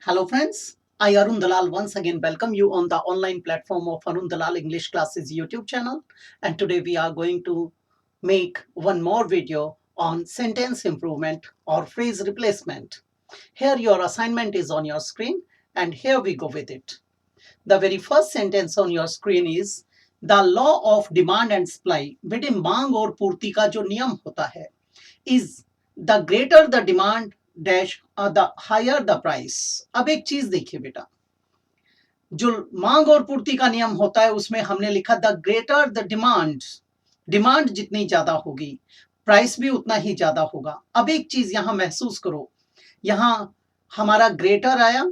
Hello friends, I Arun Dalal once again welcome you on the online platform of Arun Dalal English Classes YouTube channel, and today we are going to make one more video on sentence improvement or phrase replacement. Here your assignment is on your screen and here we go with it. The very first sentence on your screen is the law of demand and supply. बेटे मांग और पूर्ति का जो नियम होता है is the greater the demand dash the higher the price. अब एक चीज देखिए बेटा, जो मांग और पूर्ति का नियम होता है उसमें हमने लिखा the greater the demand, demand जितनी ज्यादा होगी प्राइस भी उतना ही ज्यादा होगा. अब एक चीज यहां महसूस करो, यहां हमारा ग्रेटर आया,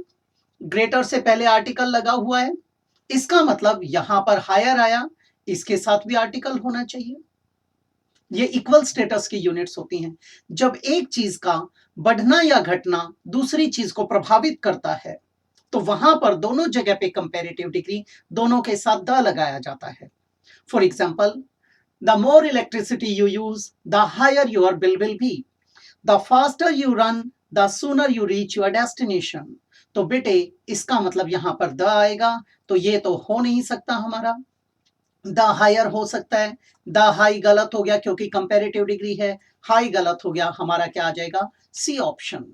ग्रेटर से पहले आर्टिकल लगा हुआ है, इसका मतलब यहां पर हायर आया, इसके साथ भी आर्टिकल होना चाहिए. ये इक्वल स्टेटस की यूनिट्स होती हैं. जब एक चीज का बढ़ना या घटना दूसरी चीज को प्रभावित करता है तो वहां पर दोनों जगह पे कंपैरेटिव डिग्री दोनों के साथ द लगाया जाता है. For example, the more electricity you use the higher your bill will be, the faster you run the sooner you reach your destination. तो बेटे इसका मतलब यहां पर द आएगा, तो ये तो हो नहीं सकता हमारा. द हायर हो सकता है, द हाई गलत हो गया क्योंकि कंपैरेटिव डिग्री है, हाई गलत हो गया, हमारा क्या आ जाएगा C option.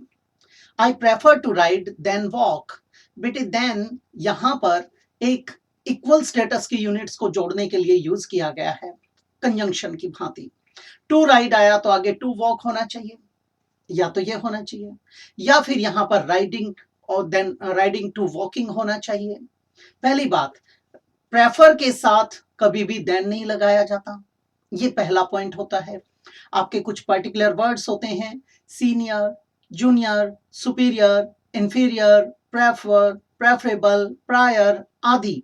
I prefer to ride than walk. बेटे देन यहां पर एक इक्वल स्टेटस की यूनिट्स को जोड़ने के लिए यूज किया गया है कंजंक्शन की भांति. टू राइड आया तो आगे टू वॉक होना चाहिए, या तो ये होना चाहिए, या फिर यहां पर राइडिंग और देन राइडिंग टू वॉकिंग होना चाहिए. पहली बात, प्रेफर के साथ कभी भी देन नहीं लगाया जाता, ये पहला पॉइंट होता है. आपके कुछ पर्टिकुलर वर्ड्स होते हैं, senior, junior, superior, inferior, prefer, preferable, prior आदि,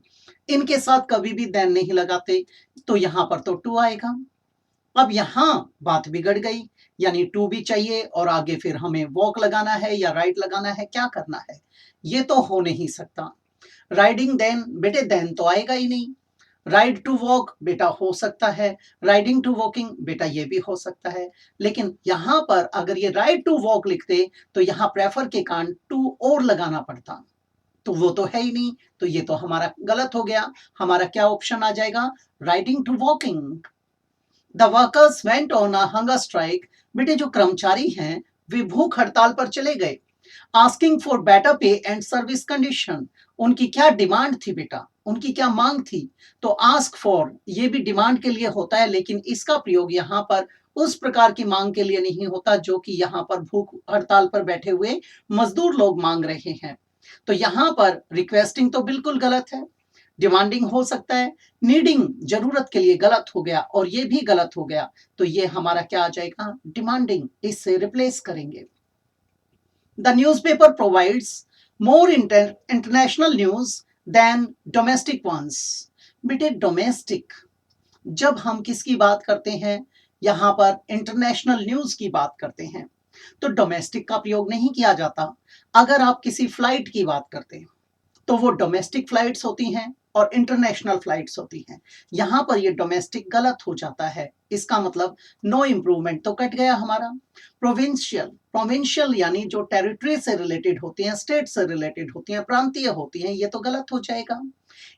इनके साथ कभी भी देन नहीं लगाते, तो यहां पर तो टू आएगा. अब यहां बात बिगड़ गई, यानी टू भी चाहिए और आगे फिर हमें वॉक लगाना है या राइड लगाना है, क्या करना है, ये तो हो नहीं सकता. राइडिंग देन, बेटे देन तो आएगा ही नहीं. राइड टू वॉक बेटा हो सकता है, राइडिंग टू वॉकिंग बेटा ये भी हो सकता है, लेकिन यहां पर अगर ये राइड टू वॉक लिखते तो यहां प्रेफर के कारण टू और लगाना पड़ता, तो वो तो है ही नहीं, तो ये तो हमारा गलत हो गया. हमारा क्या ऑप्शन आ जाएगा, riding to walking. The workers went on a hunger strike. बेटे जो कर्मचारी हैं वे भूख हड़ताल पर चले गए. आस्किंग फॉर बेटर पे एंड सर्विस कंडीशन, उनकी क्या डिमांड थी बेटा, उनकी क्या मांग थी. तो आस्क फॉर ये भी डिमांड के लिए होता है, लेकिन इसका प्रयोग यहाँ पर उस प्रकार की मांग के लिए नहीं होता जो कि यहाँ पर भूख हड़ताल पर बैठे हुए मजदूर लोग मांग रहे हैं. तो यहाँ पर रिक्वेस्टिंग तो बिल्कुल गलत है, डिमांडिंग हो सकता है, नीडिंग जरूरत के लिए गलत हो गया और ये भी गलत हो गया, तो ये हमारा क्या आ जाएगा डिमांडिंग, इससे रिप्लेस करेंगे. The newspaper provides more international news than domestic ones. बेटे डोमेस्टिक, जब हम किसकी बात करते हैं, यहां पर इंटरनेशनल न्यूज की बात करते हैं, तो डोमेस्टिक का प्रयोग नहीं किया जाता. अगर आप किसी फ्लाइट की बात करते हैं तो वो डोमेस्टिक फ्लाइट्स होती हैं और इंटरनेशनल फ्लाइट्स होती हैं. यहां पर ये डोमेस्टिक गलत हो जाता है, इसका मतलब नो इम्प्रूवमेंट तो कट गया हमारा. प्रोविंशियल, प्रोविंशियल यानी जो टेरिटरी से रिलेटेड होती हैं, स्टेट से रिलेटेड होती हैं, प्रांतीय होती हैं, ये तो गलत हो जाएगा.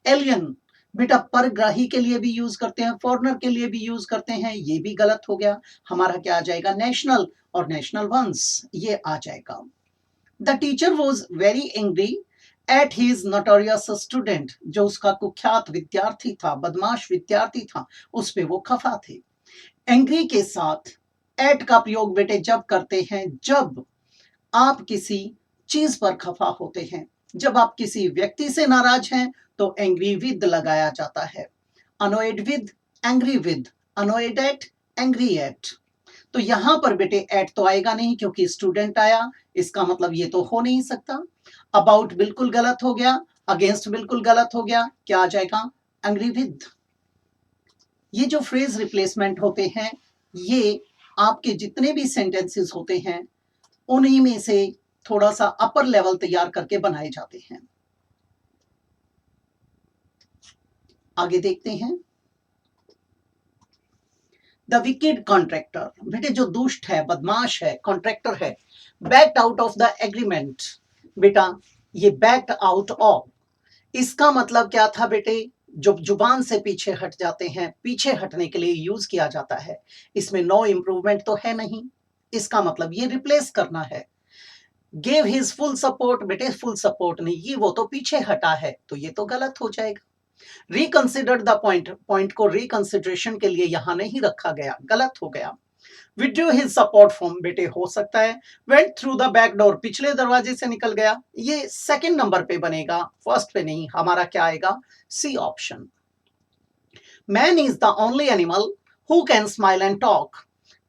एलियन, बेटा परग्राही के लिए भी यूज करते हैं, फॉरनर के लिए भी यूज करते हैं, ये भी गलत हो गया. हमारा क्या आ जाएगा नेशनल और नेशनल वंस, ये आ जाएगा. The teacher was very angry at his notorious student, जो उसका कुख्यात विद्यार्थी था, बदमाश विद्यार्थी था, उस पे वो खफा थे. एंग्री के साथ एट का प्रयोग बेटे जब करते हैं जब आप किसी चीज पर खफा होते हैं. जब आप किसी व्यक्ति से नाराज हैं तो एंग्री विद लगाया जाता है. Annoyed with, angry with, annoyed at, angry at. तो यहां पर बेटे एट तो आएगा नहीं क्योंकि स्टूडेंट आया, इसका मतलब ये तो हो नहीं सकता. अबाउट बिल्कुल गलत हो गया, अगेंस्ट बिल्कुल गलत हो गया, क्या आ जाएगा एंग्री विद. ये जो फ्रेज रिप्लेसमेंट होते हैं ये आपके जितने भी सेंटेंसेस होते हैं उन्हीं में से थोड़ा सा अपर लेवल तैयार करके बनाए जाते हैं. आगे देखते हैं. द विकेड कॉन्ट्रैक्टर, बेटे जो दुष्ट है, बदमाश है, कॉन्ट्रैक्टर है, backed out of the agreement. बेटा ये बैक्ड आउट ऑफ, इसका मतलब क्या था बेटे? जो जुबान से पीछे हट जाते हैं, पीछे हटने के लिए यूज किया जाता है। इसमें नो इम्प्रूवमेंट तो है नहीं, इसका मतलब ये रिप्लेस करना है। गेव हिज फुल सपोर्ट, बेटे फुल सपोर्ट नहीं, ये वो तो पीछे हटा है, तो ये तो गलत हो जाएगा। रिकंसिडर द पॉइंट, पॉइंट को रिकंसिडरेशन के लिए यहां नहीं रखा गया, गलत हो गया। विड्रू हिज सपोर्ट फ्रॉम, बेटे हो सकता है went through the back door, पिछले दरवाजे से निकल गया, ये सेकंड नंबर पे बनेगा, फर्स्ट पे नहीं। हमारा क्या आएगा? C option. Man is the only animal who can smile and talk,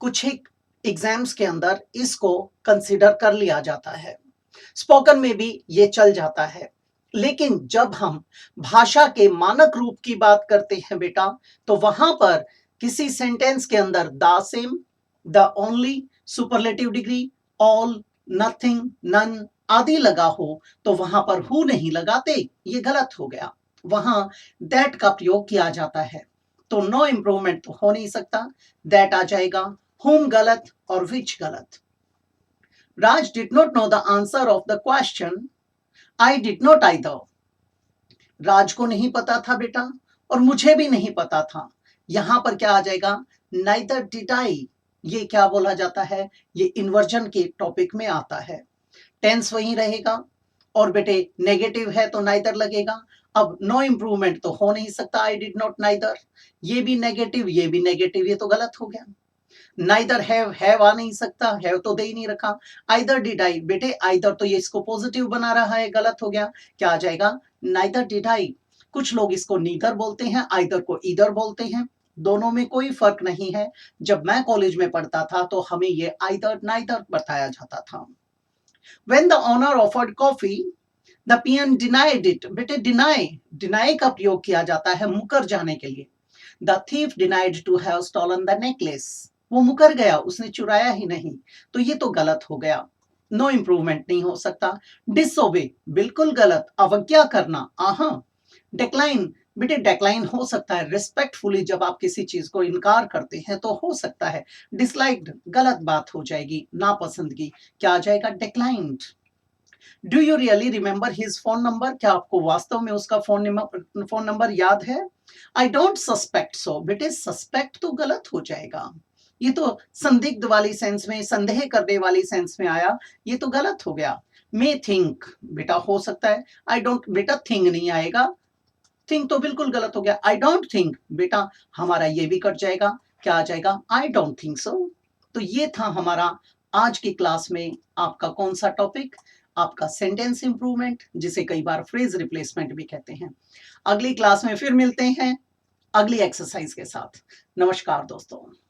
कुछ एक एग्जाम्स के अंदर इसको कंसिडर कर लिया जाता है, स्पोकन में भी ये चल जाता है। लेकिन जब हम भाषा के मानक रूप की बात करते हैं बेटा, तो वहां पर किसी सेंटेंस के अंदर the same, the only, superlative degree, all, nothing, none आदि लगा हो, तो वहां पर हु नहीं लगाते, ये गलत हो गया। वहां दैट का प्रयोग किया जाता है, तो नो इंप्रूवमेंट तो हो नहीं सकता, दैट आ जाएगा। हुम गलत और विच गलत। Raj did not know the answer of the question. I did not either. राज को नहीं पता था बेटा, और मुझे भी नहीं पता था। यहां पर क्या आ जाएगा? Neither did I. ये क्या बोला जाता है? ये इन्वर्जन के टॉपिक में आता है। टेंस वही रहेगा, और बेटे नेगेटिव है तो नाइदर लगेगा। अब नो इम्प्रूवमेंट तो हो नहीं सकता, आई डिड नॉट नाइदर, ये भी नेगेटिव, ये भी नेगेटिव, ये तो गलत हो गया। नाइदर हैव आ नहीं सकता, हैव तो दे ही नहीं रखा। आइदर डिड आई, बेटे आइदर तो ये इसको पॉजिटिव बना रहा है, गलत हो गया। क्या आ जाएगा? Neither did I. कुछ लोग इसको नीदर बोलते हैं, आइदर को ईदर बोलते हैं, दोनों में कोई फर्क नहीं है। जब मैं कॉलेज में पढ़ता था तो हमें ये आइदर नाइदर बताया जाता था। When the owner offered coffee, the peon denied it. बेटे डिनाई का प्रयोग किया जाता है मुकर जाने के लिए। The thief denied to have stolen the necklace. वो मुकर गया, उसने चुराया ही नहीं, तो ये तो गलत हो गया। नो इम्प्रूवमेंट नहीं हो सकता। डिसओबे, बिल्कुल गलत, अवज्ञा करना। आहा। डिक्लाइन, बेटे डिक्लाइन हो सकता है रिस्पेक्टफुली, जब आप किसी चीज को इनकार करते हैं तो हो सकता है। डिसलाइक्ड, गलत बात हो जाएगी, नापसंदगी। क्या आ जाएगा? Declined. Do you really remember his phone number, क्या आपको वास्तव में उसका फोन नंबर याद है? आई डोंट सस्पेक्ट सो, बेटे सस्पेक्ट तो गलत हो जाएगा, ये तो संदिग्ध वाली सेंस में, संदेह करने वाली सेंस में आया, ये तो गलत हो गया। मे थिंक, बेटा हो सकता है। आई डोंट, बेटा थिंक नहीं आएगा, थिंक तो बिल्कुल गलत हो गया। आई डोंट थिंक, बेटा हमारा ये भी कट जाएगा, क्या आ जाएगा? I don't think so. तो ये था हमारा आज की क्लास में आपका कौन सा टॉपिक? आपका सेंटेंस इंप्रूवमेंट, जिसे कई बार फ्रेज रिप्लेसमेंट भी कहते हैं। अगली क्लास में फिर मिलते हैं अगली एक्सरसाइज के साथ। नमस्कार दोस्तों।